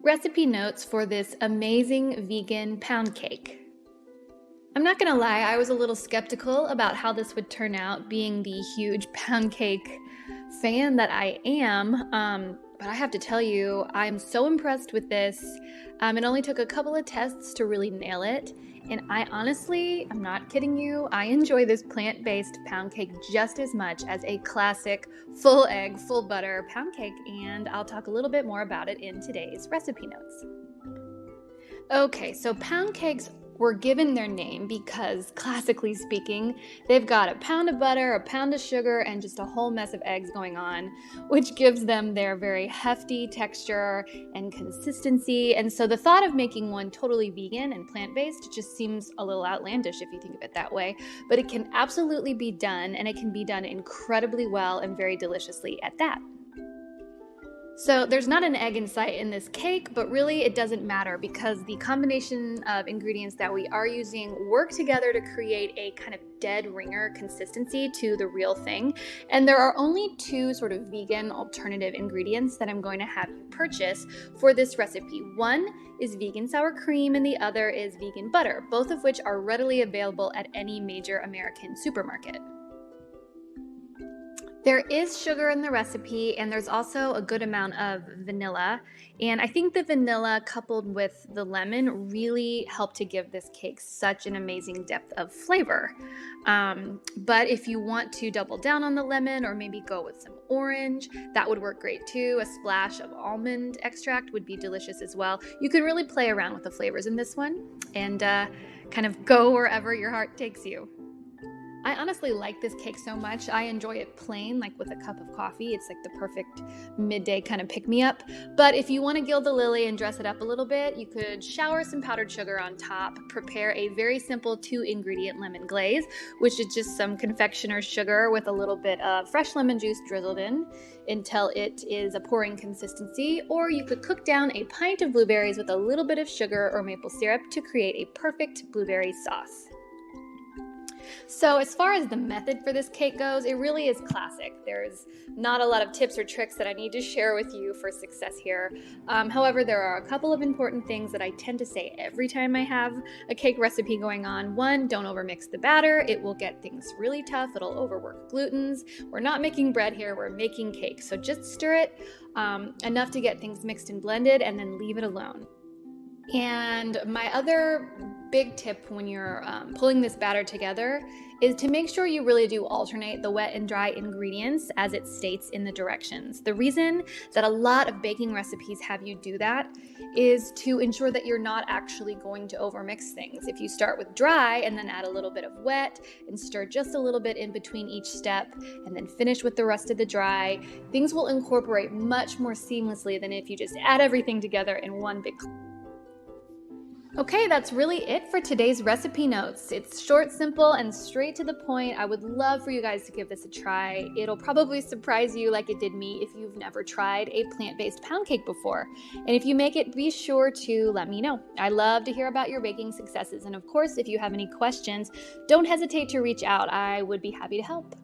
Recipe notes for this amazing vegan pound cake. I'm not gonna lie, I was a little skeptical about how this would turn out, being the huge pound cake fan that I am. But I have to tell you, I'm so impressed with this. It only took a couple of tests to really nail it. And I honestly, I'm not kidding you, I enjoy this plant-based pound cake just as much as a classic full egg, full butter pound cake. And I'll talk a little bit more about it in today's recipe notes. Okay, so pound cakes were given their name because, classically speaking, they've got a pound of butter, a pound of sugar, and just a whole mess of eggs going on, which gives them their very hefty texture and consistency. And so the thought of making one totally vegan and plant-based just seems a little outlandish if you think of it that way. But it can absolutely be done, and it can be done incredibly well and very deliciously at that. So there's not an egg in sight in this cake, but really it doesn't matter because the combination of ingredients that we are using work together to create a kind of dead ringer consistency to the real thing. And there are only two sort of vegan alternative ingredients that I'm going to have you purchase for this recipe. One is vegan sour cream and the other is vegan butter, both of which are readily available at any major American supermarket. There is sugar in the recipe, and there's also a good amount of vanilla. And I think the vanilla coupled with the lemon really help to give this cake such an amazing depth of flavor. But if you want to double down on the lemon or maybe go with some orange, that would work great too. A splash of almond extract would be delicious as well. You can really play around with the flavors in this one and kind of go wherever your heart takes you. I honestly like this cake so much. I enjoy it plain, like with a cup of coffee. It's like the perfect midday kind of pick-me-up. But if you want to gild the lily and dress it up a little bit, you could shower some powdered sugar on top, prepare a very simple 2-ingredient lemon glaze, which is just some confectioner's sugar with a little bit of fresh lemon juice drizzled in until it is a pouring consistency. Or you could cook down a pint of blueberries with a little bit of sugar or maple syrup to create a perfect blueberry sauce. So as far as the method for this cake goes, it really is classic. There's not a lot of tips or tricks that I need to share with you for success here. However, there are a couple of important things that I tend to say every time I have a cake recipe going on. One, don't overmix the batter. It will get things really tough. It'll overwork glutens. We're not making bread here. We're making cake. So just stir it enough to get things mixed and blended and then leave it alone. And my other big tip when you're pulling this batter together is to make sure you really do alternate the wet and dry ingredients as it states in the directions. The reason that a lot of baking recipes have you do that is to ensure that you're not actually going to overmix things. If you start with dry and then add a little bit of wet and stir just a little bit in between each step and then finish with the rest of the dry, things will incorporate much more seamlessly than if you just add everything together in one big Okay, that's really it for today's recipe notes. It's short, simple, and straight to the point. I would love for you guys to give this a try. It'll probably surprise you like it did me if you've never tried a plant-based pound cake before. And if you make it, be sure to let me know. I love to hear about your baking successes. And of course, if you have any questions, don't hesitate to reach out. I would be happy to help.